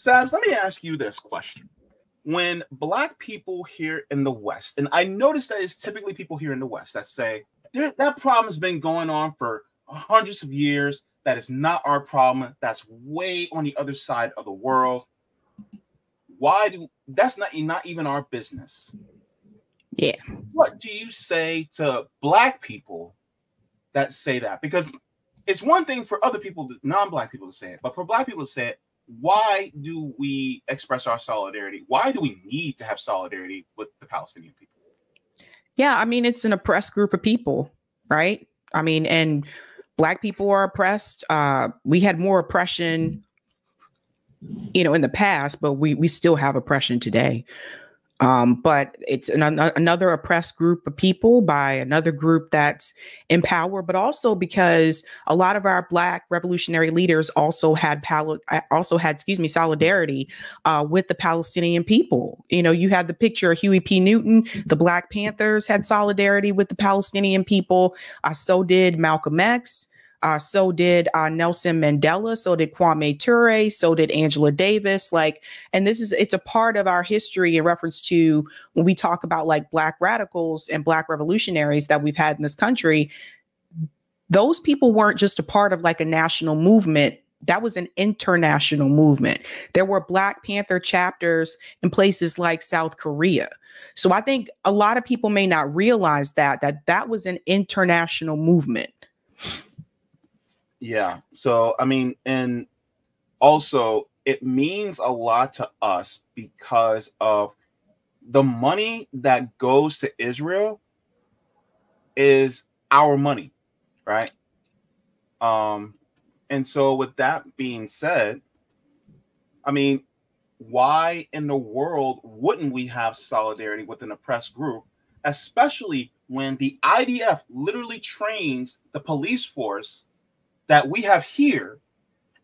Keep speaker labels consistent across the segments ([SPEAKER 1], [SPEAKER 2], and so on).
[SPEAKER 1] Sabs, let me ask you this question. When Black people here in the West, and I notice that it's typically people here in the West that say, that problem has been going on for hundreds of years. That is not our problem. That's way on the other side of the world. That's not even our business.
[SPEAKER 2] Yeah.
[SPEAKER 1] What do you say to Black people that say that? Because it's one thing for other people, non-Black people, to say it, but for Black people to say it, why do we express our solidarity? Why do we need to have solidarity with the Palestinian people?
[SPEAKER 2] Yeah, I mean, it's an oppressed group of people, right? I mean, and Black people are oppressed. We had more oppression, in the past, but we still have oppression today. But it's another oppressed group of people by another group that's in power, but also because a lot of our Black revolutionary leaders also had solidarity with the Palestinian people. You had the picture of Huey P. Newton. The Black Panthers had solidarity with the Palestinian people. So did Malcolm X. So did Nelson Mandela. So did Kwame Ture. So did Angela Davis. And it's a part of our history in reference to when we talk about Black radicals and Black revolutionaries that we've had in this country. Those people weren't just a part of a national movement. That was an international movement. There were Black Panther chapters in places like South Korea. So I think a lot of people may not realize that was an international movement.
[SPEAKER 1] Yeah. So, I mean, and also it means a lot to us because of the money that goes to Israel is our money, right? And so with that being said, I mean, why in the world wouldn't we have solidarity with an oppressed group, especially when the IDF literally trains the police force that we have here,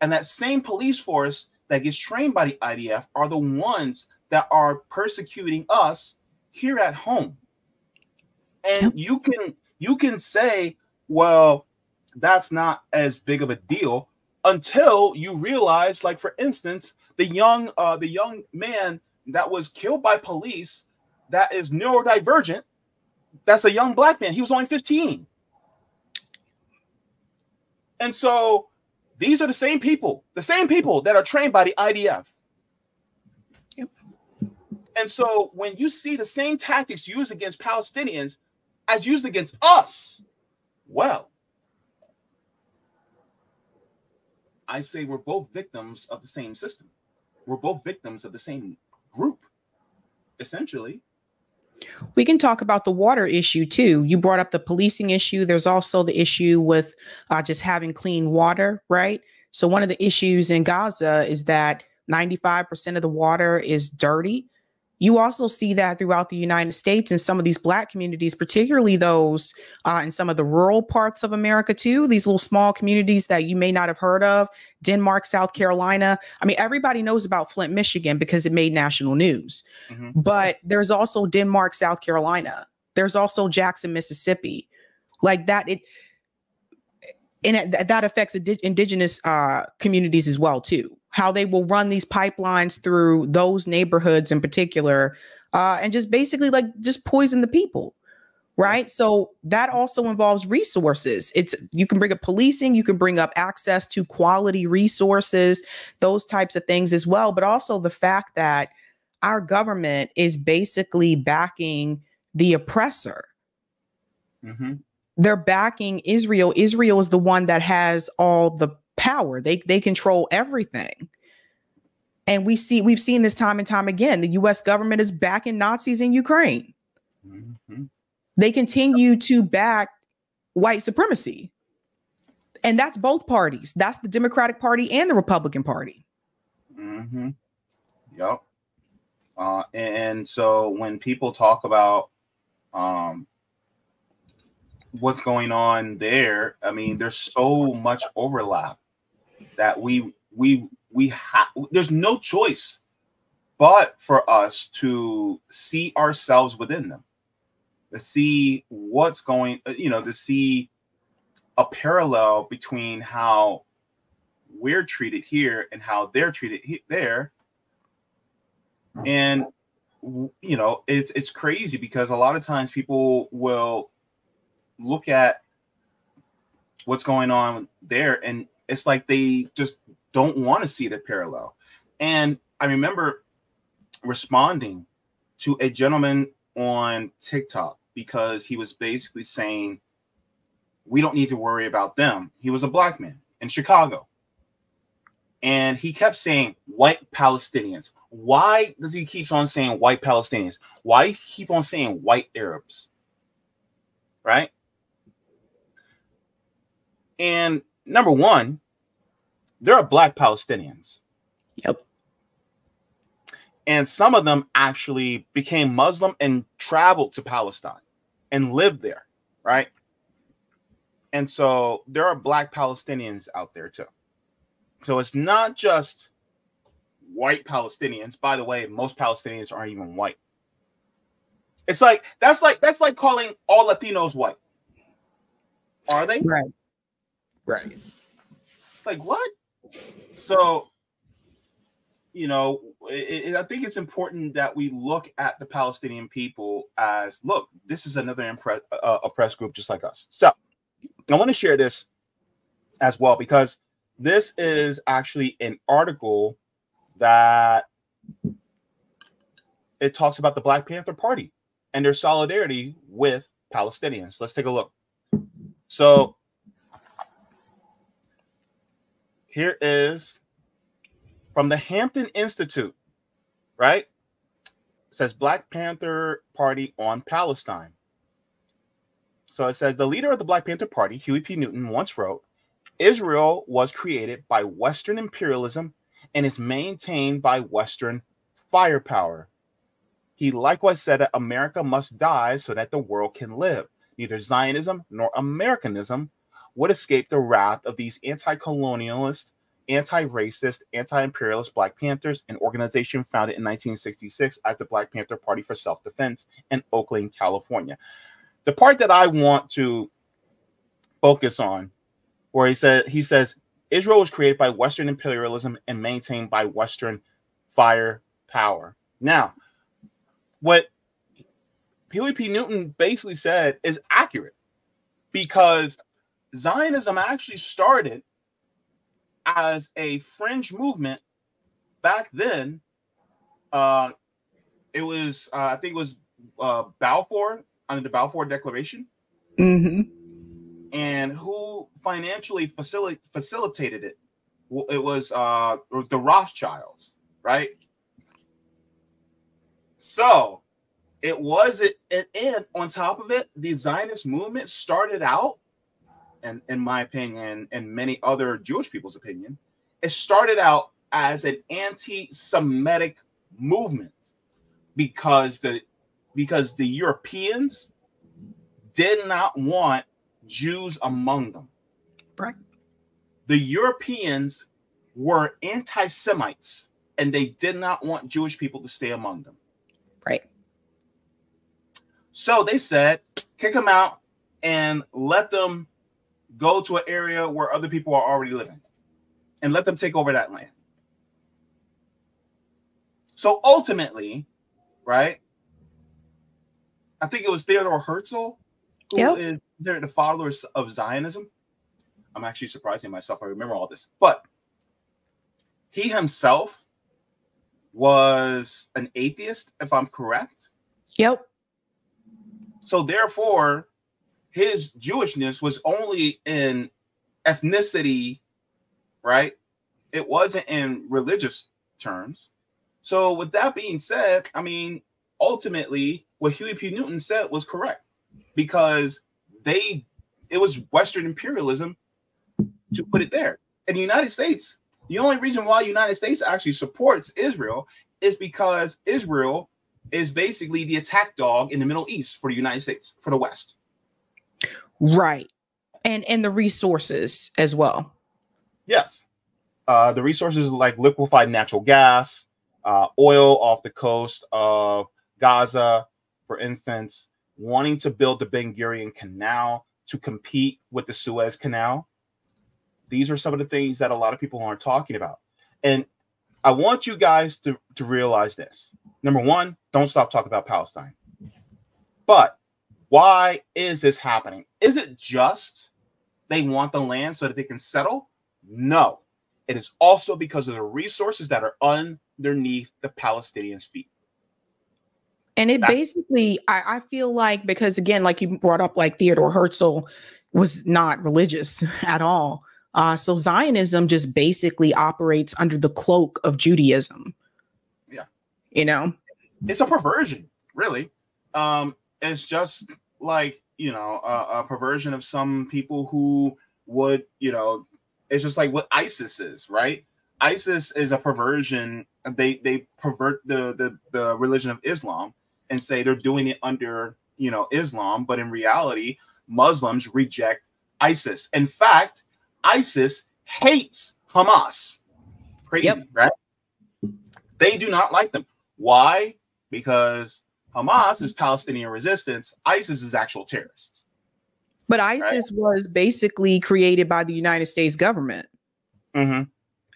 [SPEAKER 1] and that same police force that gets trained by the IDF are the ones that are persecuting us here at home. And you can say, well, that's not as big of a deal until you realize, for instance, the young man that was killed by police that is neurodivergent, that's a young Black man. He was only 15. And so these are the same people that are trained by the IDF. Yep. And so when you see the same tactics used against Palestinians as used against us, well, I say we're both victims of the same system. We're both victims of the same group, essentially.
[SPEAKER 2] We can talk about the water issue, too. You brought up the policing issue. There's also the issue with just having clean water, right? So one of the issues in Gaza is that 95% of the water is dirty. You also see that throughout the United States in some of these Black communities, particularly those in some of the rural parts of America, too. These little small communities that you may not have heard of, Denmark, South Carolina. I mean, everybody knows about Flint, Michigan, because it made national news. Mm-hmm. But there's also Denmark, South Carolina. There's also Jackson, Mississippi. That affects indigenous communities as well, too. How they will run these pipelines through those neighborhoods in particular, and just basically just poison the people, right? So that also involves resources. You can bring up policing, you can bring up access to quality resources, those types of things as well. But also the fact that our government is basically backing the oppressor. Mm-hmm. They're backing Israel. Israel is the one that has all the power. They control everything. And we've seen this time and time again. The US government is backing Nazis in Ukraine. Mm-hmm. They continue to back white supremacy. And that's both parties. That's the Democratic Party and the Republican Party.
[SPEAKER 1] Mm-hmm. Yep. And so when people talk about what's going on there, I mean, there's so much overlap that there's no choice but for us to see ourselves within them, to see what's going, to see a parallel between how we're treated here and how they're treated there. And you know, it's crazy because a lot of times people will look at what's going on there, and it's like they just don't want to see the parallel. And I remember responding to a gentleman on TikTok because he was basically saying, we don't need to worry about them. He was a black man in Chicago. And he kept saying white Palestinians. Why does he keep on saying white Palestinians? Why keep on saying white Arabs? Right? And number one, there are black Palestinians.
[SPEAKER 2] Yep.
[SPEAKER 1] And some of them actually became Muslim and traveled to Palestine and lived there, right? And so there are black Palestinians out there too. So it's not just white Palestinians. By the way, most Palestinians aren't even white. It's like that's like calling all Latinos white. Are they?
[SPEAKER 2] Right. Right.
[SPEAKER 1] It's like what? So, you know, I think it's important that we look at the Palestinian people as, look, this is another oppressed group just like us. So I want to share this as well, because this is actually an article that it talks about the Black Panther Party and their solidarity with Palestinians. Let's take a look. So here is from the Hampton Institute, right? It says Black Panther Party on Palestine. So it says the leader of the Black Panther Party, Huey P. Newton, once wrote, Israel was created by Western imperialism and is maintained by Western firepower. He likewise said that America must die so that the world can live. Neither Zionism nor Americanism would escape the wrath of these anti-colonialist, anti-racist, anti-imperialist Black Panthers, an organization founded in 1966 as the Black Panther Party for Self-Defense in Oakland, California. The part that I want to focus on, where he says Israel was created by Western imperialism and maintained by Western firepower. Now, what Huey P. Newton basically said is accurate, because Zionism actually started as a fringe movement back then. It was, I think it was Balfour, under the Balfour Declaration.
[SPEAKER 2] Mm-hmm.
[SPEAKER 1] And who financially facilitated it? Well, it was the Rothschilds, right? So it was it, and on top of it, the Zionist movement started out, and in my opinion, and many other Jewish people's opinion, it started out as an anti-Semitic movement because the Europeans did not want Jews among them.
[SPEAKER 2] Right.
[SPEAKER 1] The Europeans were anti-Semites, and they did not want Jewish people to stay among them.
[SPEAKER 2] Right.
[SPEAKER 1] So they said, kick them out and let them go to an area where other people are already living, and let them take over that land. So ultimately, right, I think it was Theodore Herzl, who is the father of Zionism. I'm actually surprising myself. I remember all this. But he himself was an atheist, if I'm correct.
[SPEAKER 2] Yep.
[SPEAKER 1] So therefore, his Jewishness was only in ethnicity, right? It wasn't in religious terms. So with that being said, I mean, ultimately, what Huey P. Newton said was correct, because it was Western imperialism to put it there. In the United States, the only reason why the United States actually supports Israel is because Israel is basically the attack dog in the Middle East for the United States, for the West.
[SPEAKER 2] Right. And the resources as well.
[SPEAKER 1] Yes. The resources like liquefied natural gas, oil off the coast of Gaza, for instance, wanting to build the Ben Gurion Canal to compete with the Suez Canal. These are some of the things that a lot of people aren't talking about. And I want you guys to realize this. Number one, don't stop talking about Palestine. But why is this happening? Is it just they want the land so that they can settle? No. It is also because of the resources that are underneath the Palestinians' feet.
[SPEAKER 2] And it basically, I feel like, because again, like you brought up, like Theodore Herzl was not religious at all. So Zionism just basically operates under the cloak of Judaism.
[SPEAKER 1] Yeah.
[SPEAKER 2] You know?
[SPEAKER 1] It's a perversion, really. It's just like, you know, a perversion of some people who would, you know, it's just like what ISIS is, right? ISIS is a perversion. They pervert the religion of Islam and say they're doing it under, you know, Islam, but in reality, Muslims reject ISIS. In fact, ISIS hates Hamas. Crazy, yep. Right? They do not like them. Why? Because Hamas is Palestinian resistance. ISIS is actual terrorists.
[SPEAKER 2] But ISIS was basically created by the United States government.
[SPEAKER 1] Mm-hmm.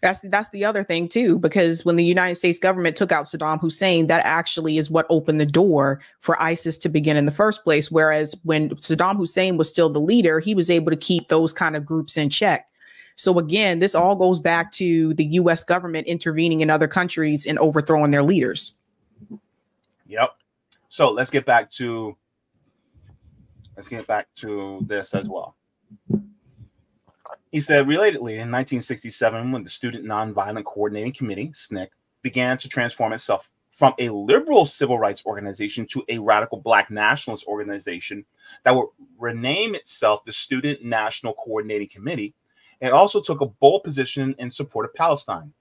[SPEAKER 2] That's the other thing, too, because when the United States government took out Saddam Hussein, that actually is what opened the door for ISIS to begin in the first place. Whereas when Saddam Hussein was still the leader, he was able to keep those kind of groups in check. So, again, this all goes back to the U.S. government intervening in other countries and overthrowing their leaders.
[SPEAKER 1] Yep. So let's get back to this as well. He said, relatedly, in 1967, when the Student Nonviolent Coordinating Committee, SNCC, began to transform itself from a liberal civil rights organization to a radical Black nationalist organization that would rename itself the Student National Coordinating Committee, it also took a bold position in support of Palestine.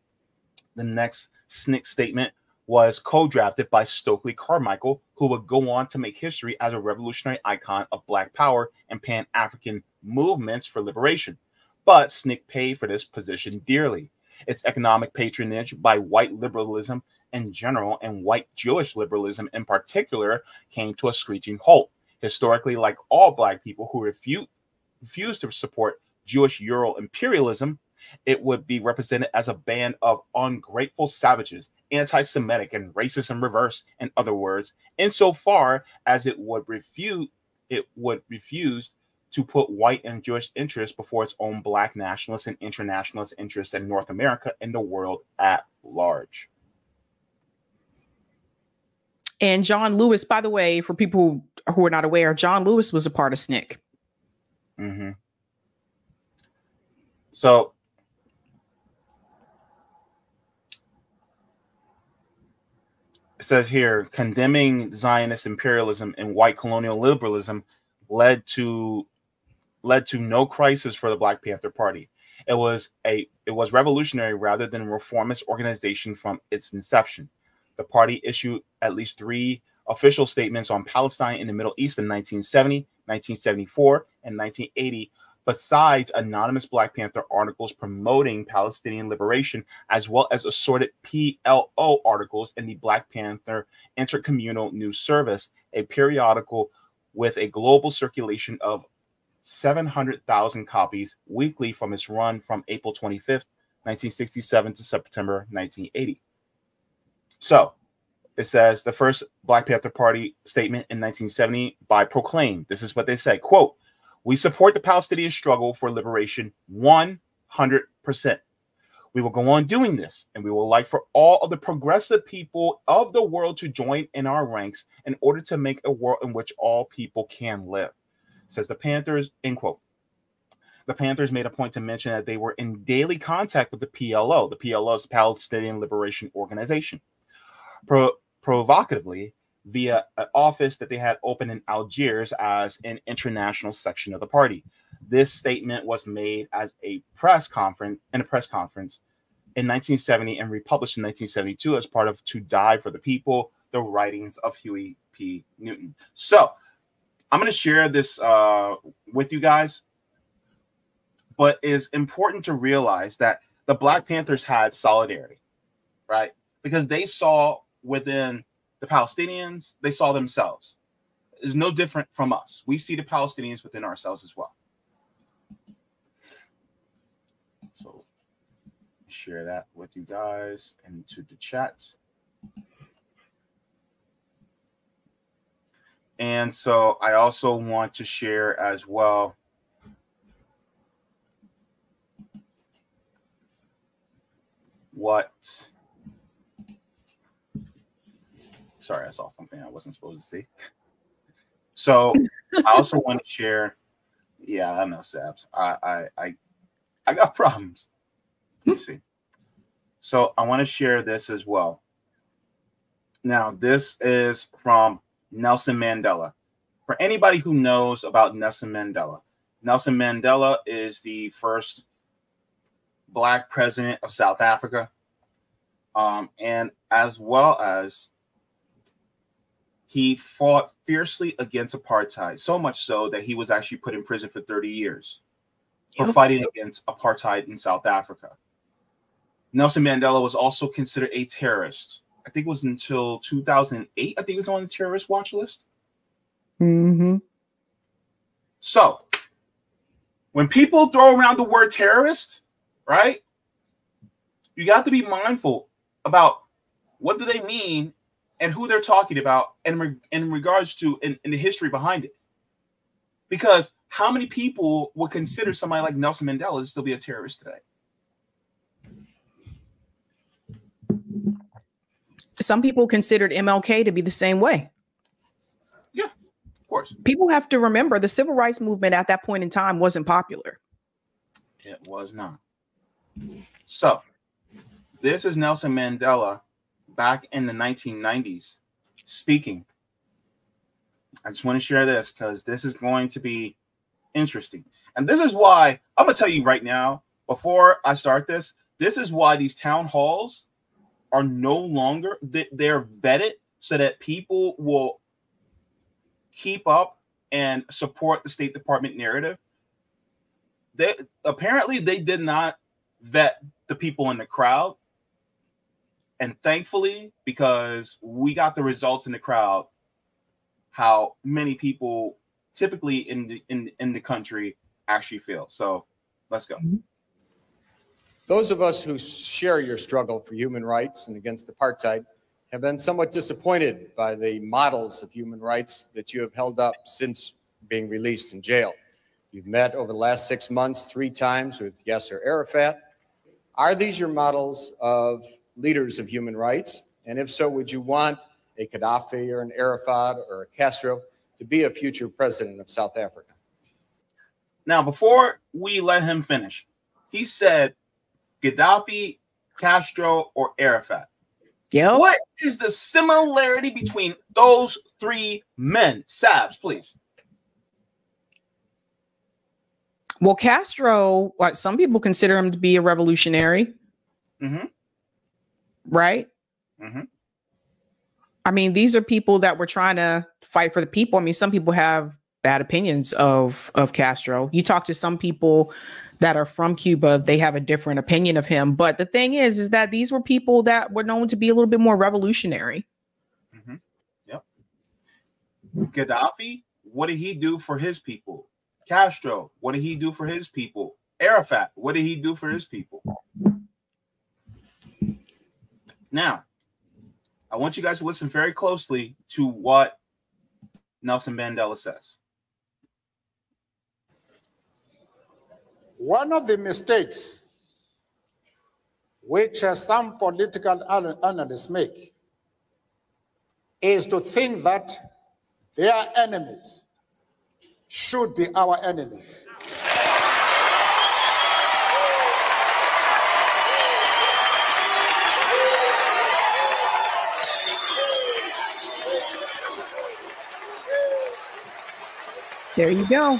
[SPEAKER 1] The next SNCC statement was co-drafted by Stokely Carmichael, who would go on to make history as a revolutionary icon of Black power and Pan-African movements for liberation. But SNCC paid for this position dearly. Its economic patronage by white liberalism in general and white Jewish liberalism in particular came to a screeching halt. Historically, like all Black people who refused to support Jewish Euro imperialism, it would be represented as a band of ungrateful savages, anti-Semitic and racist in reverse, in other words, insofar as it would refuse to put white and Jewish interests before its own Black nationalist and internationalist interests in North America and the world at large.
[SPEAKER 2] And John Lewis, by the way, for people who are not aware, John Lewis was a part of SNCC.
[SPEAKER 1] Mm-hmm. So it says here, condemning Zionist imperialism and white colonial liberalism led to no crisis for the Black Panther Party. It was revolutionary rather than a reformist organization from its inception. The party issued at least 3 official statements on Palestine in the Middle East in 1970, 1974, and 1980, besides anonymous Black Panther articles promoting Palestinian liberation, as well as assorted PLO articles in the Black Panther Intercommunal News Service, a periodical with a global circulation of 700,000 copies weekly from its run from April 25th, 1967 to September 1980. So it says the first Black Panther Party statement in 1970 by Proclaim. This is what they say, quote, "We support the Palestinian struggle for liberation 100%. We will go on doing this, and we would like for all of the progressive people of the world to join in our ranks in order to make a world in which all people can live." Says the Panthers, end quote. The Panthers made a point to mention that they were in daily contact with the PLO. The PLO is the Palestinian Liberation Organization. Provocatively, via an office that they had opened in Algiers as an international section of the party. This statement was made as a press conference in 1970 and republished in 1972 as part of To Die for the People, the writings of Huey P. Newton. So I'm going to share this with you guys, but it's important to realize that the Black Panthers had solidarity, right? Because they saw within the Palestinians, they saw themselves. It's no different from us. We see the Palestinians within ourselves as well. So share that with you guys into the chat. And so I also want to share as well sorry, I saw something I wasn't supposed to see. So I also want to share, yeah, I know, Sabs. I got problems. Let me see. So I want to share this as well. Now, this is from Nelson Mandela. For anybody who knows about Nelson Mandela is the first Black president of South Africa. And as well as he fought fiercely against apartheid, so much so that he was actually put in prison for 30 years for fighting against apartheid in South Africa. Nelson Mandela was also considered a terrorist. I think it was until 2008. I think he was on the terrorist watch list.
[SPEAKER 2] Mm-hmm.
[SPEAKER 1] So when people throw around the word terrorist, right, you got to be mindful about what do they mean and who they're talking about and in regards to in the history behind it. Because how many people would consider somebody like Nelson Mandela to still be a terrorist today?
[SPEAKER 2] Some people considered MLK to be the same way.
[SPEAKER 1] Yeah, of course.
[SPEAKER 2] People have to remember the civil rights movement at that point in time wasn't popular.
[SPEAKER 1] It was not. So this is Nelson Mandela back in the 1990s speaking. I just want to share this because this is going to be interesting. And this is why I'm going to tell you right now, before I start this is why these town halls are no longer, they're vetted so that people will keep up and support the State Department narrative. They did not vet the people in the crowd. And thankfully, because we got the results in the crowd, how many people typically in the country actually feel. So let's go.
[SPEAKER 3] Those of us who share your struggle for human rights and against apartheid have been somewhat disappointed by the models of human rights that you have held up since being released in jail. You've met over the last 6 months 3 times with Yasser Arafat. Are these your models of leaders of human rights? And if so, would you want a Gaddafi or an Arafat or a Castro to be a future president of South Africa?
[SPEAKER 1] Now, before we let him finish, he said Gaddafi, Castro, or Arafat.
[SPEAKER 2] Yep.
[SPEAKER 1] What is the similarity between those 3 men? Sabs, please.
[SPEAKER 2] Well, Castro, like some people consider him to be a revolutionary.
[SPEAKER 1] Mm-hmm.
[SPEAKER 2] Right?
[SPEAKER 1] Mm-hmm.
[SPEAKER 2] I mean, these are people that were trying to fight for the people. I mean, some people have bad opinions of Castro. You talk to some people that are from Cuba, they have a different opinion of him. But the thing is that these were people that were known to be a little bit more revolutionary.
[SPEAKER 1] Mm-hmm. Yep. Gaddafi, what did he do for his people? Castro, what did he do for his people? Arafat, what did he do for his people? Now, I want you guys to listen very closely to what Nelson Mandela says.
[SPEAKER 4] One of the mistakes which some political analysts make is to think that their enemies should be our enemies.
[SPEAKER 2] There you go.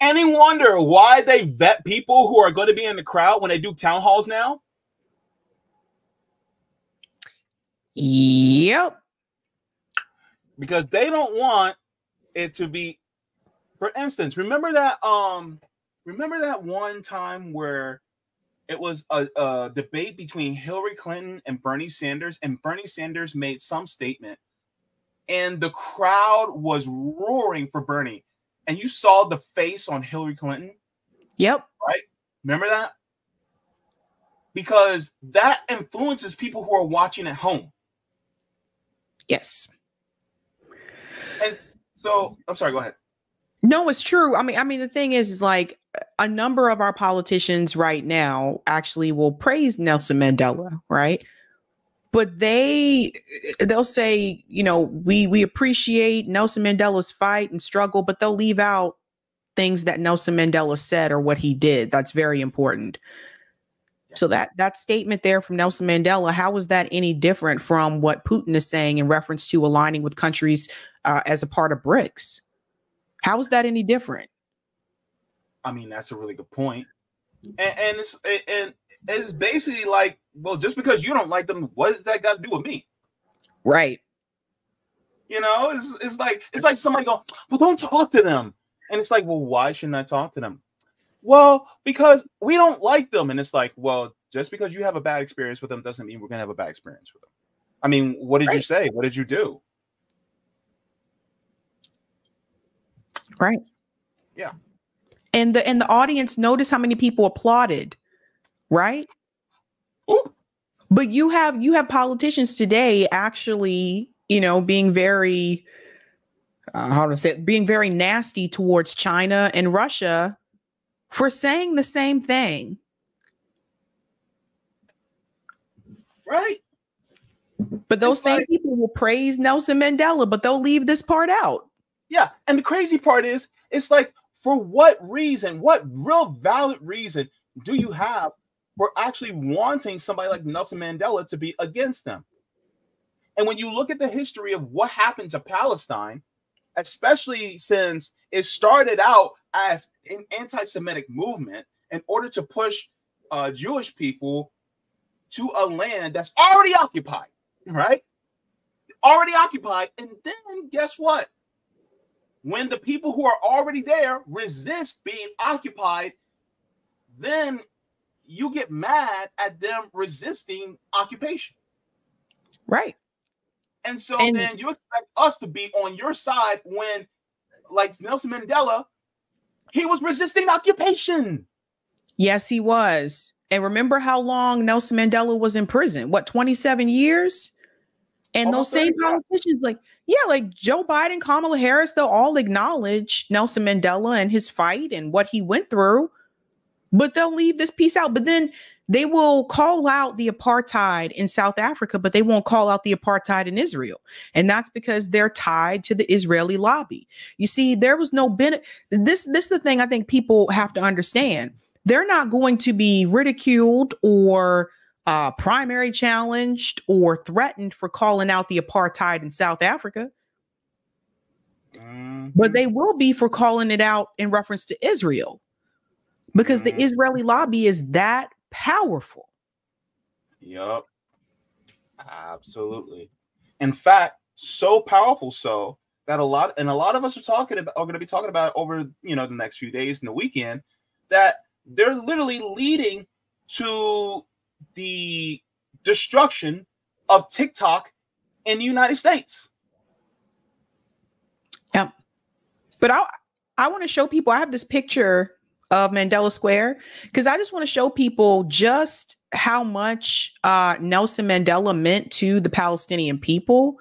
[SPEAKER 1] Any wonder why they vet people who are going to be in the crowd when they do town halls now?
[SPEAKER 2] Yep.
[SPEAKER 1] Because they don't want it to be, for instance, remember that one time where it was a debate between Hillary Clinton and Bernie Sanders made some statement and the crowd was roaring for Bernie. And you saw the face on Hillary Clinton.
[SPEAKER 2] Yep.
[SPEAKER 1] Right? Remember that? because that influences people who are watching at home.
[SPEAKER 2] Yes.
[SPEAKER 1] And so, I'm sorry, go ahead.
[SPEAKER 2] No, it's true. I mean, the thing is like a number of our politicians right now actually will praise Nelson Mandela, right? But they'll say, you know, we appreciate Nelson Mandela's fight and struggle, but they'll leave out things that Nelson Mandela said or what he did. That's very important. So that statement there from Nelson Mandela, how is that any different from what Putin is saying in reference to aligning with countries as a part of BRICS? How is that any different?
[SPEAKER 1] I mean, that's a really good point. And it's basically like, well, just because you don't like them, what does that got to do with me?
[SPEAKER 2] Right.
[SPEAKER 1] You know, it's like somebody going, well, don't talk to them. And it's like, well, why shouldn't I talk to them? Well, because we don't like them. And it's like, well, just because you have a bad experience with them doesn't mean we're going to have a bad experience with them. I mean, what did you say? What did you do?
[SPEAKER 2] Right.
[SPEAKER 1] Yeah.
[SPEAKER 2] And the audience, notice how many people applauded, right?
[SPEAKER 1] Ooh.
[SPEAKER 2] But you have politicians today actually, you know, being very, being very nasty towards China and Russia for saying the same thing.
[SPEAKER 1] Right.
[SPEAKER 2] But those same people will praise Nelson Mandela, but they'll leave this part out.
[SPEAKER 1] Yeah. And the crazy part is, it's like, for what reason, what real valid reason do you have for actually wanting somebody like Nelson Mandela to be against them? And when you look at the history of what happened to Palestine, especially since it started out as an anti-Semitic movement in order to push Jewish people to a land that's already occupied, right? Already occupied. And then guess what? When the people who are already there resist being occupied, then you get mad at them resisting occupation.
[SPEAKER 2] Right.
[SPEAKER 1] And so then you expect us to be on your side when, like Nelson Mandela, he was resisting occupation.
[SPEAKER 2] Yes, he was. And remember how long Nelson Mandela was in prison? What, 27 years? And
[SPEAKER 1] Almost
[SPEAKER 2] those same
[SPEAKER 1] 30,
[SPEAKER 2] politicians, like Joe Biden, Kamala Harris, they'll all acknowledge Nelson Mandela and his fight and what he went through, but they'll leave this piece out. But then they will call out the apartheid in South Africa, but they won't call out the apartheid in Israel. And that's because they're tied to the Israeli lobby. You see, there was no benefit. This is the thing I think people have to understand. They're not going to be ridiculed or primary challenged or threatened for calling out the apartheid in South Africa. But they will be for calling it out in reference to Israel, because the Israeli lobby is that powerful.
[SPEAKER 1] Yep. Absolutely. In fact, so powerful so that a lot of us are going to be talking about over, you know, the next few days and the weekend, that they're literally leading to the destruction of TikTok in the United States.
[SPEAKER 2] Yeah. But I want to show people, I have this picture of Mandela Square because I just want to show people just how much Nelson Mandela meant to the Palestinian people.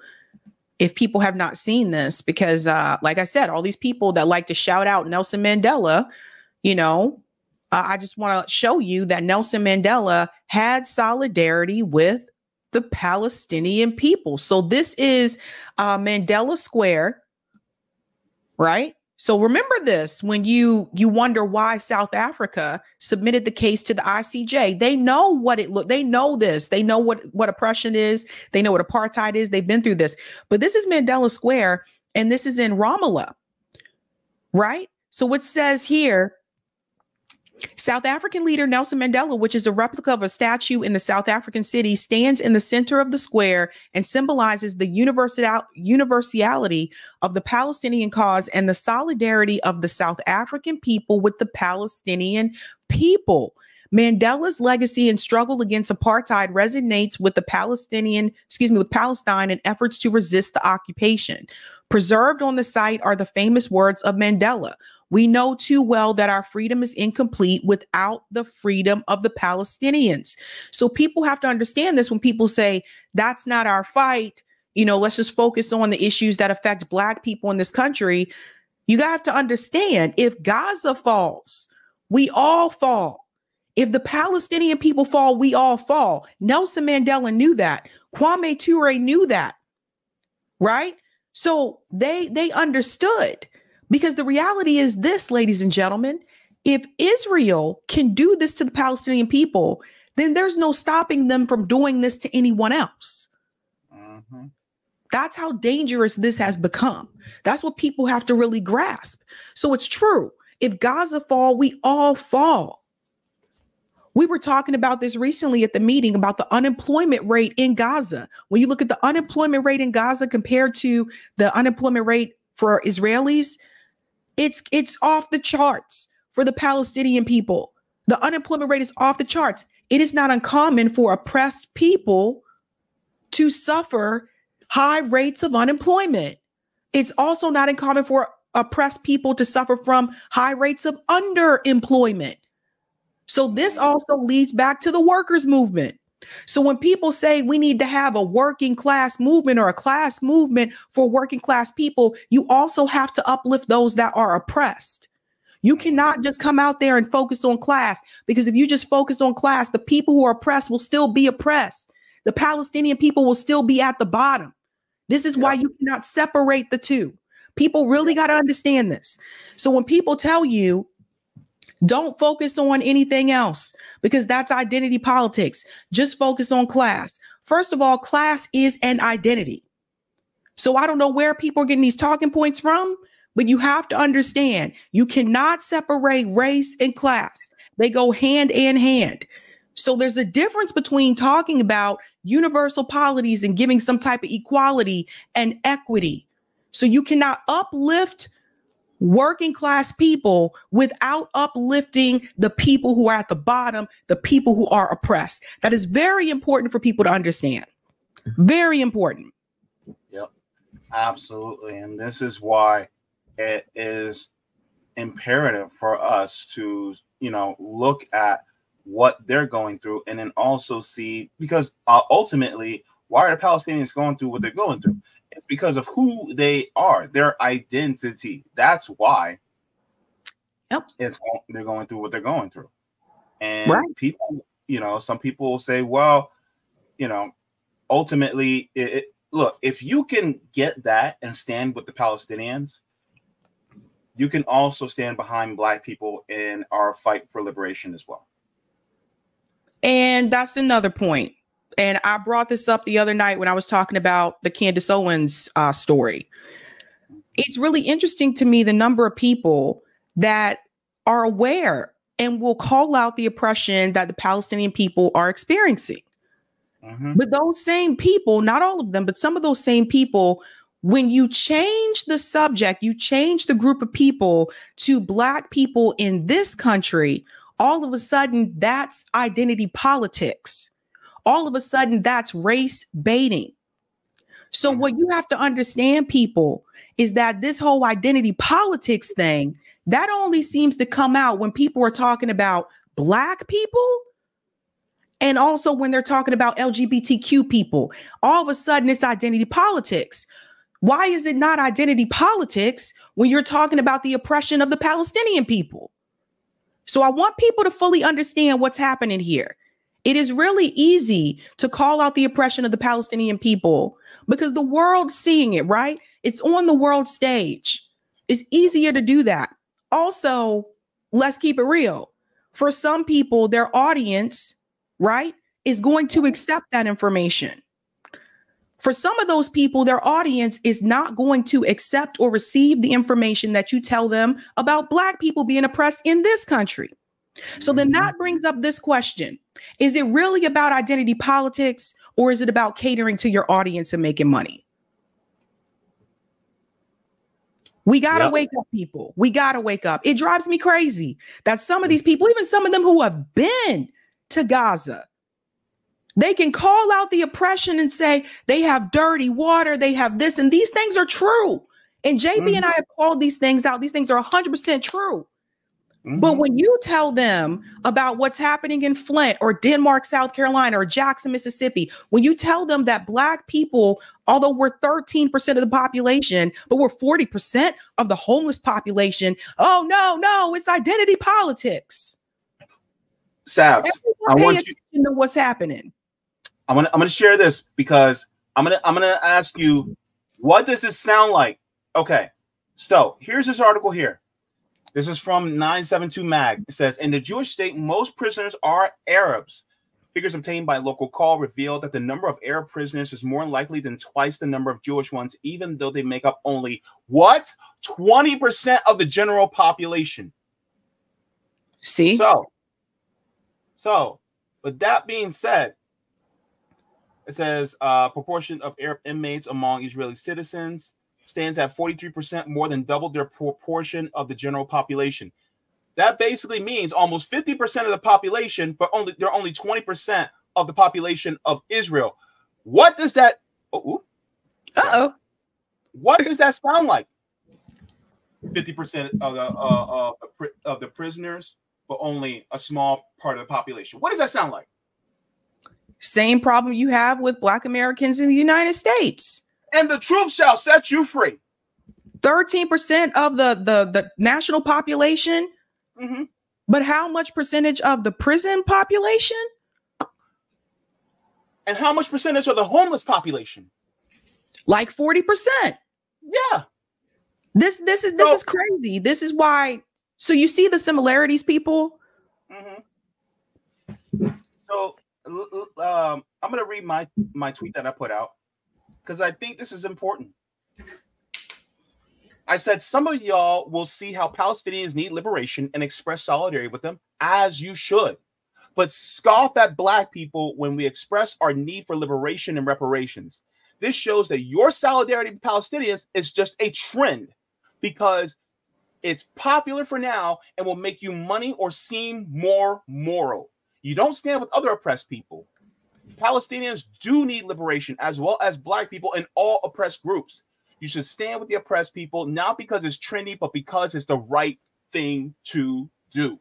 [SPEAKER 2] If people have not seen this, because like I said, all these people that like to shout out Nelson Mandela, you know, I just want to show you that Nelson Mandela had solidarity with the Palestinian people. So this is Mandela Square, right? So remember this when you wonder why South Africa submitted the case to the ICJ. They know what it looked. They know this. They know what oppression is. They know what apartheid is. They've been through this. But this is Mandela Square, and this is in Ramallah, right? So it says here, South African leader Nelson Mandela, which is a replica of a statue in the South African city, stands in the center of the square and symbolizes the universality of the Palestinian cause and the solidarity of the South African people with the Palestinian people. Mandela's legacy and struggle against apartheid resonates with with Palestine and efforts to resist the occupation. Preserved on the site are the famous words of Mandela. We know too well that our freedom is incomplete without the freedom of the Palestinians. So people have to understand this when people say, that's not our fight. You know, let's just focus on the issues that affect Black people in this country. You have to understand, if Gaza falls, we all fall. If the Palestinian people fall, we all fall. Nelson Mandela knew that. Kwame Ture knew that, right? So they understood, because the reality is this, ladies and gentlemen, if Israel can do this to the Palestinian people, then there's no stopping them from doing this to anyone else.
[SPEAKER 1] Mm-hmm.
[SPEAKER 2] That's how dangerous this has become. That's what people have to really grasp. So it's true. If Gaza fall, we all fall. We were talking about this recently at the meeting about the unemployment rate in Gaza. When you look at the unemployment rate in Gaza compared to the unemployment rate for Israelis, it's off the charts for the Palestinian people. The unemployment rate is off the charts. It is not uncommon for oppressed people to suffer high rates of unemployment. It's also not uncommon for oppressed people to suffer from high rates of underemployment. So this also leads back to the workers' movement. So when people say we need to have a working class movement or a class movement for working class people, you also have to uplift those that are oppressed. You cannot just come out there and focus on class, because if you just focus on class, the people who are oppressed will still be oppressed. The Palestinian people will still be at the bottom. This is why you cannot separate the two. People really got to understand this. So when people tell you, don't focus on anything else because that's identity politics, just focus on class. First of all, class is an identity. So I don't know where people are getting these talking points from, but you have to understand you cannot separate race and class. They go hand in hand. So there's a difference between talking about universal polities and giving some type of equality and equity. So you cannot uplift working class people without uplifting the people who are at the bottom, the people who are oppressed. That is very important for people to understand. Very important.
[SPEAKER 1] Yep, absolutely. And this is why it is imperative for us to, look at what they're going through and then also see, because ultimately, why are the Palestinians going through what they're going through? It's because of who they are, their identity. That's why they're going through what they're going through. And people, some people will say, well, ultimately, look, if you can get that and stand with the Palestinians, you can also stand behind Black people in our fight for liberation as well.
[SPEAKER 2] And that's another point. And I brought this up the other night when I was talking about the Candace Owens story. It's really interesting to me the number of people that are aware and will call out the oppression that the Palestinian people are experiencing. Mm-hmm. But those same people, not all of them, but some of those same people, when you change the subject, you change the group of people to Black people in this country, all of a sudden that's identity politics. All of a sudden, that's race baiting. So what you have to understand, people, is that this whole identity politics thing, that only seems to come out when people are talking about Black people and also when they're talking about LGBTQ people. All of a sudden, it's identity politics. Why is it not identity politics when you're talking about the oppression of the Palestinian people? So I want people to fully understand what's happening here. It is really easy to call out the oppression of the Palestinian people because the world's seeing it, right? It's on the world stage. It's easier to do that. Also, let's keep it real. For some people, their audience, right, is going to accept that information. For some of those people, their audience is not going to accept or receive the information that you tell them about Black people being oppressed in this country. So then that brings up this question. Is it really about identity politics or is it about catering to your audience and making money? We got to wake up, people. We got to wake up. It drives me crazy that some of these people, even some of them who have been to Gaza, they can call out the oppression and say they have dirty water, they have this, and these things are true. And JB and I have called these things out. These things are 100% true.
[SPEAKER 1] Mm-hmm.
[SPEAKER 2] But when you tell them about what's happening in Flint or Denmark, South Carolina, or Jackson, Mississippi, when you tell them that Black people, although we're 13% of the population, but we're 40% of the homeless population, oh, no, it's identity politics.
[SPEAKER 1] Sabs, I want you
[SPEAKER 2] to know what's happening.
[SPEAKER 1] I'm gonna share this because I'm gonna ask you, what does this sound like? Okay, so here's this article here. This is from 972 Mag. It says, in the Jewish state, most prisoners are Arabs. Figures obtained by local call revealed that the number of Arab prisoners is more likely than twice the number of Jewish ones, even though they make up only, what? 20% of the general population.
[SPEAKER 2] See?
[SPEAKER 1] So, with that being said, it says proportion of Arab inmates among Israeli citizens stands at 43%, more than double their proportion of the general population. That basically means almost 50% of the population, but they're only 20% of the population of Israel. What does that? What does that sound like? 50% of the prisoners, but only a small part of the population. What does that sound like?
[SPEAKER 2] Same problem you have with Black Americans in the United States.
[SPEAKER 1] And the truth shall set you free.
[SPEAKER 2] 13% of the national population.
[SPEAKER 1] Mm-hmm.
[SPEAKER 2] But how much percentage of the prison population?
[SPEAKER 1] And how much percentage of the homeless population?
[SPEAKER 2] Like 40%.
[SPEAKER 1] Yeah.
[SPEAKER 2] This is crazy. This is why. So you see the similarities, people.
[SPEAKER 1] Mm-hmm. So I'm gonna read my tweet that I put out, because I think this is important. I said, some of y'all will see how Palestinians need liberation and express solidarity with them, as you should. But scoff at Black people when we express our need for liberation and reparations. This shows that your solidarity with Palestinians is just a trend because it's popular for now and will make you money or seem more moral. You don't stand with other oppressed people. Palestinians do need liberation, as well as Black people and all oppressed groups. You should stand with the oppressed people, not because it's trendy, but because it's the right thing to do.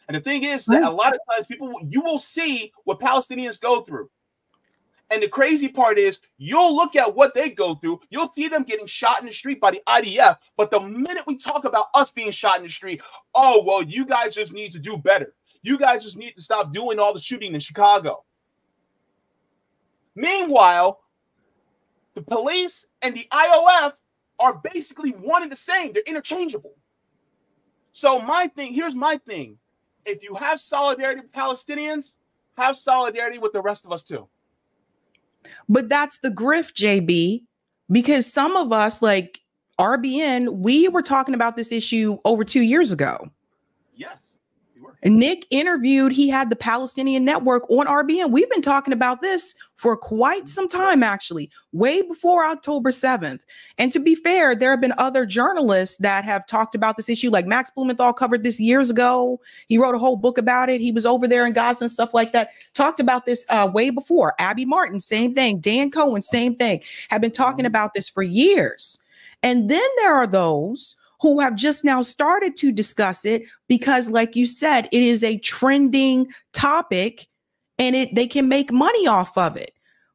[SPEAKER 1] And the thing is that a lot of times you will see what Palestinians go through. And the crazy part is you'll look at what they go through. You'll see them getting shot in the street by the IDF. But the minute we talk about us being shot in the street, oh, well, you guys just need to do better. You guys just need to stop doing all the shooting in Chicago. Meanwhile, the police and the IOF are basically one and the same. They're interchangeable. So here's my thing. If you have solidarity with Palestinians, have solidarity with the rest of us too.
[SPEAKER 2] But that's the grift, JB, because some of us, like RBN, we were talking about this issue over 2 years ago.
[SPEAKER 1] Yes.
[SPEAKER 2] And Nick interviewed, he had the Palestinian Network on RBN. We've been talking about this for quite some time, actually, way before October 7th. And to be fair, there have been other journalists that have talked about this issue, like Max Blumenthal covered this years ago. He wrote a whole book about it. He was over there in Gaza and stuff like that. Talked about this way before. Abby Martin, same thing. Dan Cohen, same thing. Have been talking about this for years. And then there are those who have just now started to discuss it because, like you said, it is a trending topic and they can make money off of it.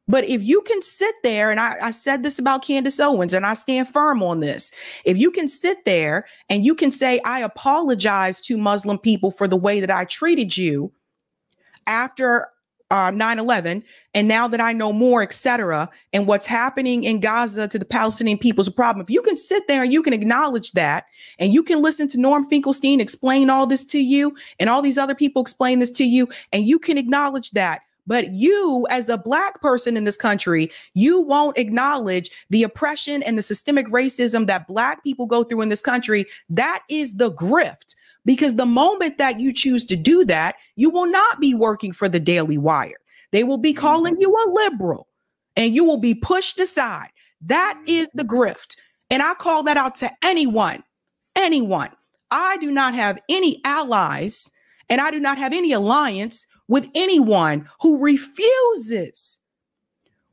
[SPEAKER 2] But if you can sit there, and I said this about Candace Owens, and I stand firm on this, if you can sit there and you can say, I apologize to Muslim people for the way that I treated you after 9/11, and now that I know more, etc., and what's happening in Gaza to the Palestinian people is a problem. If you can sit there and you can acknowledge that, and you can listen to Norm Finkelstein explain all this to you, and all these other people explain this to you, and you can acknowledge that, but you, as a Black person in this country, you won't acknowledge the oppression and the systemic racism that Black people go through in this country, that is the grift. Because the moment that you choose to do that, you will not be working for the Daily Wire. They will be calling you a liberal and you will be pushed aside. That is the grift. And I call that out to anyone. I do not have any allies and I do not have any alliance with anyone who refuses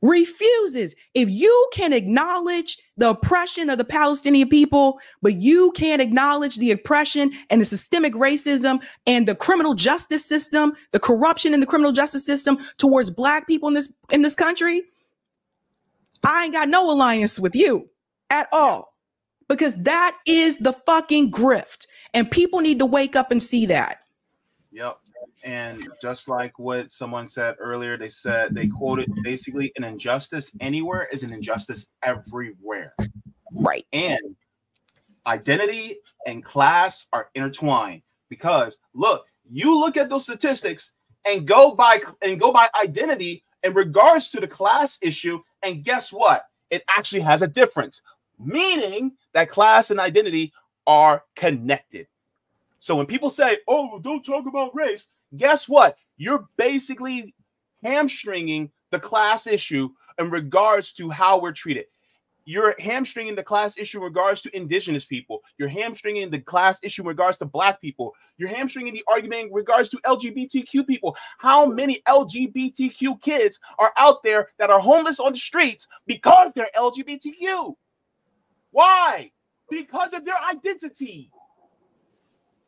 [SPEAKER 2] Refuses. If you can acknowledge the oppression of the Palestinian people, but you can't acknowledge the oppression and the systemic racism and the criminal justice system, the corruption in the criminal justice system towards Black people in this country, I ain't got no alliance with you at all, because that is the fucking grift, and people need to wake up and see that.
[SPEAKER 1] Yep. And just like what someone said earlier, they quoted basically, an injustice anywhere is an injustice everywhere.
[SPEAKER 2] Right.
[SPEAKER 1] And identity and class are intertwined, because look, you look at those statistics and go by identity in regards to the class issue, and guess what? It actually has a difference, meaning that class and identity are connected. So when people say, oh, don't talk about race, guess what? You're basically hamstringing the class issue in regards to how we're treated. You're hamstringing the class issue in regards to indigenous people. You're hamstringing the class issue in regards to Black people. You're hamstringing the argument in regards to LGBTQ people. How many LGBTQ kids are out there that are homeless on the streets because they're LGBTQ? Why? Because of their identity.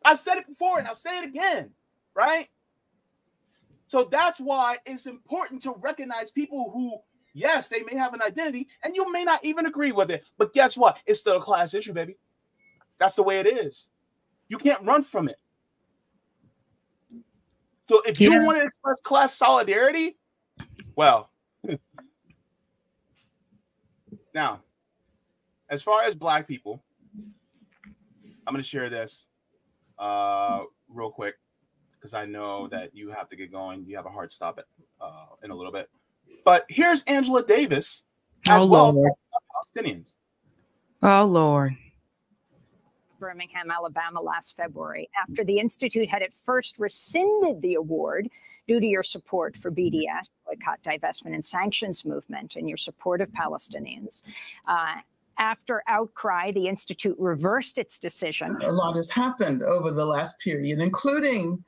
[SPEAKER 1] I've said it before and I'll say it again, right? So that's why it's important to recognize people who, yes, they may have an identity and you may not even agree with it, but guess what? It's still a class issue, baby. That's the way it is. You can't run from it. So if you want to express class solidarity, well, now, as far as Black people, I'm going to share this real quick, because I know that you have to get going. You have a hard stop in a little bit. But here's Angela Davis as well as Palestinians.
[SPEAKER 2] Oh, Lord.
[SPEAKER 5] Birmingham, Alabama last February, after the Institute had at first rescinded the award due to your support for BDS, boycott, divestment, and sanctions movement, and your support of Palestinians. After outcry, the Institute reversed its decision.
[SPEAKER 6] A lot has happened over the last period, including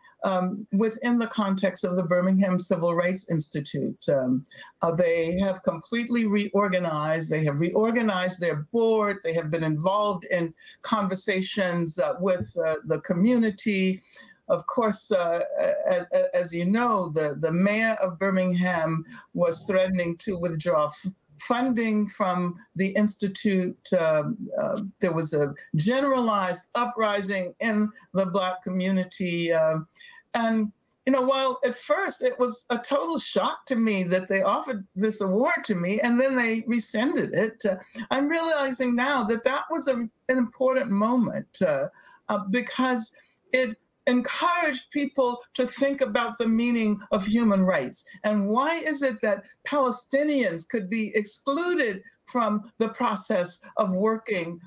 [SPEAKER 6] within the context of the Birmingham Civil Rights Institute. They have completely reorganized. They have reorganized their board. They have been involved in conversations with the community. Of course, as you know, the mayor of Birmingham was threatening to withdraw funding from the Institute. There was a generalized uprising in the Black community. And, you know, while at first it was a total shock to me that they offered this award to me and then they rescinded it, I'm realizing now that that was an important moment because it encouraged people to think about the meaning of human rights. And why is it that Palestinians could be excluded from the process of working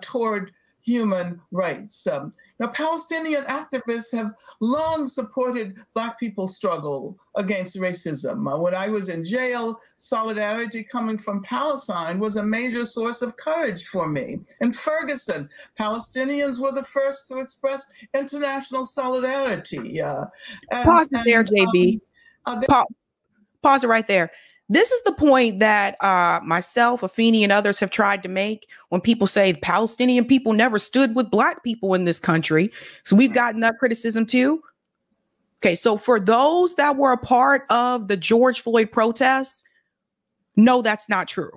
[SPEAKER 6] toward human rights? Palestinian activists have long supported Black people's struggle against racism. When I was in jail, solidarity coming from Palestine was a major source of courage for me. In Ferguson, Palestinians were the first to express international solidarity.
[SPEAKER 2] Pause it there, JB. Pause it right there. This is the point that myself, Afeni, and others have tried to make when people say Palestinian people never stood with Black people in this country. So we've gotten that criticism too. Okay, so for those that were a part of the George Floyd protests, no, that's not true.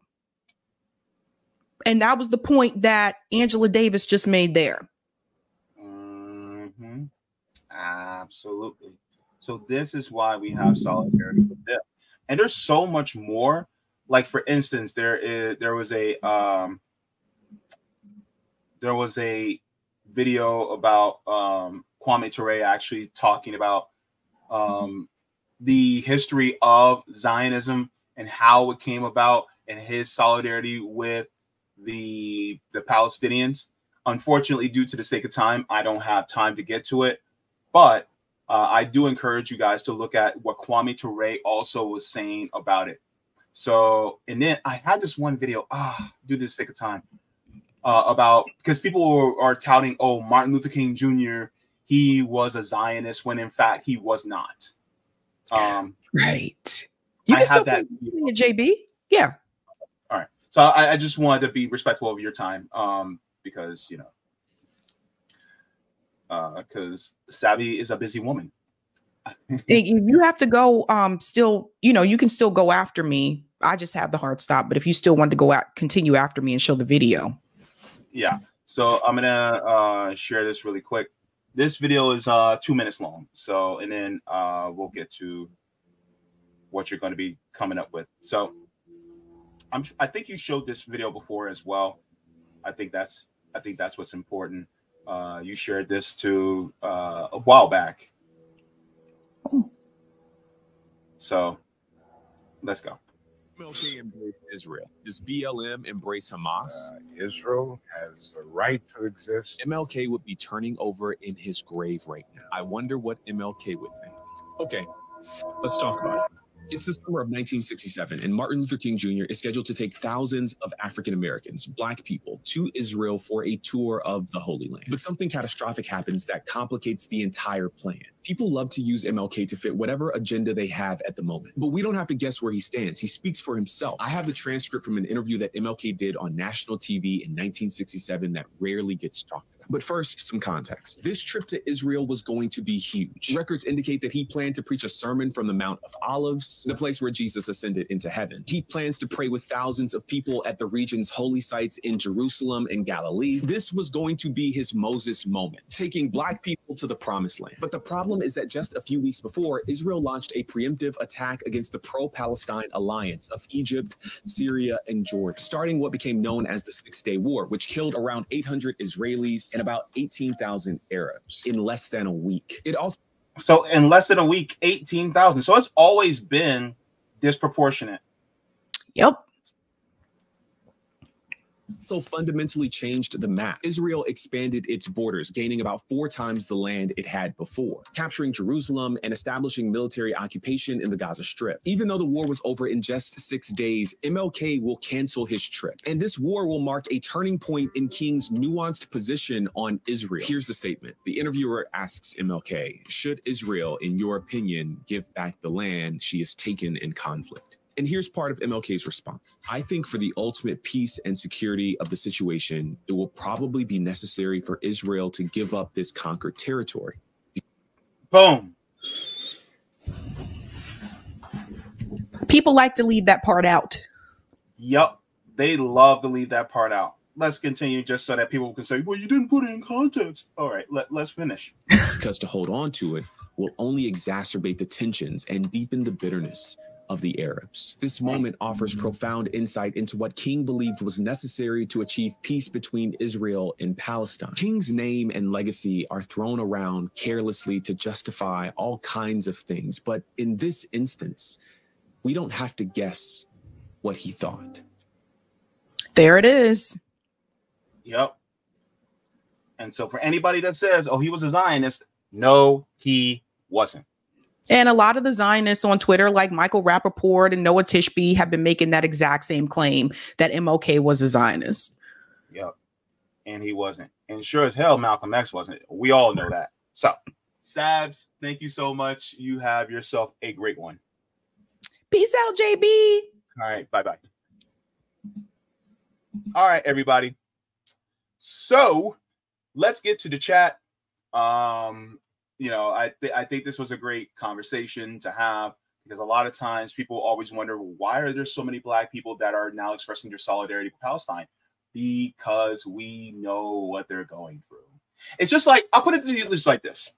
[SPEAKER 2] And that was the point that Angela Davis just made there.
[SPEAKER 1] Mm-hmm. Absolutely. So this is why we have solidarity with them. And there's so much more. Like, for instance, there was a video about Kwame Ture actually talking about the history of Zionism and how it came about and his solidarity with the Palestinians. Unfortunately, due to the sake of time, I don't have time to get to it, but I do encourage you guys to look at what Kwame Ture also was saying about it. So, and then I had this one video, due to the sake of time, about, because people are touting, oh, Martin Luther King Jr., he was a Zionist, when in fact he was not.
[SPEAKER 2] Right. You
[SPEAKER 1] I
[SPEAKER 2] can still
[SPEAKER 1] have that.
[SPEAKER 2] JB. Yeah.
[SPEAKER 1] All right. So I just wanted to be respectful of your time, because because Savvy is a busy woman.
[SPEAKER 2] You have to go. Still, you can still go after me. I just have the hard stop. But if you still want to go out, continue after me and show the video.
[SPEAKER 1] Yeah. So I'm gonna share this really quick. This video is 2 minutes long. So, and then we'll get to what you're going to be coming up with. So I think you showed this video before as well. I think that's what's important. You shared this to a while back.
[SPEAKER 2] Oh.
[SPEAKER 1] So let's go.
[SPEAKER 7] MLK embrace Israel. Does BLM embrace Hamas?
[SPEAKER 8] Israel has the right to exist.
[SPEAKER 7] MLK would be turning over in his grave right now. I wonder what MLK would think. Okay, let's talk about it. It's the summer of 1967, and Martin Luther King Jr. is scheduled to take thousands of African Americans, Black people, to Israel for a tour of the Holy Land. But something catastrophic happens that complicates the entire plan. People love to use MLK to fit whatever agenda they have at the moment. But we don't have to guess where he stands. He speaks for himself. I have the transcript from an interview that MLK did on national TV in 1967 that rarely gets talked about. But first, some context. This trip to Israel was going to be huge. Records indicate that he planned to preach a sermon from the Mount of Olives, the place where Jesus ascended into heaven. He plans to pray with thousands of people at the region's holy sites in Jerusalem and Galilee. This was going to be his Moses moment, taking Black people to the promised land. But the problem is that just a few weeks before, Israel launched a preemptive attack against the pro-Palestine alliance of Egypt, Syria, and Jordan, starting what became known as the Six-Day War, which killed around 800 Israelis and about 18,000 Arabs in less than a week.
[SPEAKER 1] So in less than a week, 18,000. So it's always been disproportionate.
[SPEAKER 2] Yep.
[SPEAKER 7] Also fundamentally changed the map. Israel expanded its borders, gaining about 4 times the land it had before, capturing Jerusalem and establishing military occupation in the Gaza Strip. Even though the war was over in just 6 days, MLK will cancel his trip. And this war will mark a turning point in King's nuanced position on Israel. Here's the statement. The interviewer asks MLK, should Israel, in your opinion, give back the land she has taken in conflict? And here's part of MLK's response. I think for the ultimate peace and security of the situation, it will probably be necessary for Israel to give up this conquered territory.
[SPEAKER 1] Boom.
[SPEAKER 2] People like to leave that part out.
[SPEAKER 1] Yep. They love to leave that part out. Let's continue just so that people can say, well, you didn't put it in context. All right, let's finish.
[SPEAKER 7] Because to hold on to it will only exacerbate the tensions and deepen the bitterness of the Arabs. This moment offers profound insight into what King believed was necessary to achieve peace between Israel and Palestine. King's name and legacy are thrown around carelessly to justify all kinds of things, but in this instance, we don't have to guess what he thought.
[SPEAKER 2] There it is.
[SPEAKER 1] Yep. And so for anybody that says, oh, he was a Zionist, no, he wasn't.
[SPEAKER 2] And a lot of the Zionists on Twitter, like Michael Rappaport and Noah Tishby, have been making that exact same claim that MLK was a Zionist.
[SPEAKER 1] Yep. And he wasn't. And sure as hell, Malcolm X wasn't. We all know that. So, Sabs, thank you so much. You have yourself a great one.
[SPEAKER 2] Peace out, JB.
[SPEAKER 1] All right. Bye-bye. All right, everybody. So, let's get to the chat. You know, I think this was a great conversation to have, because a lot of times people always wonder, why are there so many Black people that are now expressing their solidarity with Palestine? Because we know what they're going through. It's just like, I'll put it to you just like this.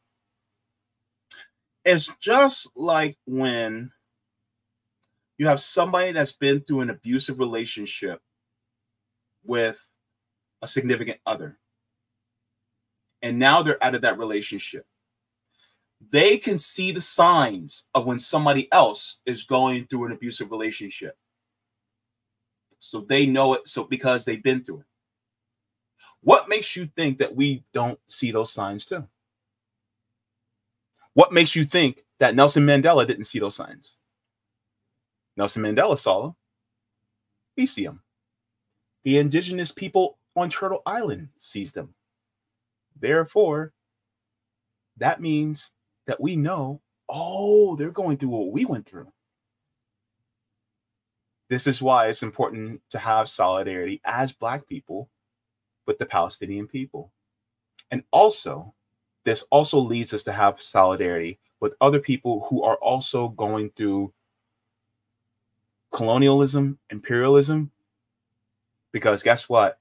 [SPEAKER 1] It's just like when you have somebody that's been through an abusive relationship with a significant other, and now they're out of that relationship. They can see the signs of when somebody else is going through an abusive relationship. So they know it, so because they've been through it. What makes you think that we don't see those signs too? What makes you think that Nelson Mandela didn't see those signs? Nelson Mandela saw them. We see them. The indigenous people on Turtle Island sees them. Therefore, that means that we know, oh, they're going through what we went through. This is why it's important to have solidarity as Black people with the Palestinian people. And also, this also leads us to have solidarity with other people who are also going through colonialism, imperialism, because guess what?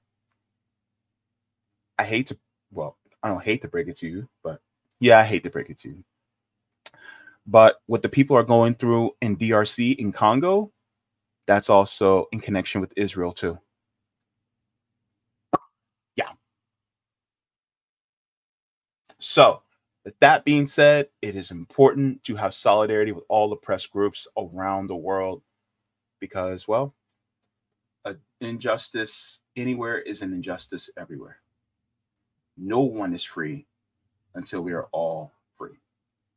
[SPEAKER 1] I don't hate to break it to you, but yeah, I hate to break it to you. But what the people are going through in DRC, in Congo, that's also in connection with Israel too. Yeah. So with that being said, it is important to have solidarity with all oppressed groups around the world because, well, an injustice anywhere is an injustice everywhere. No one is free until we are all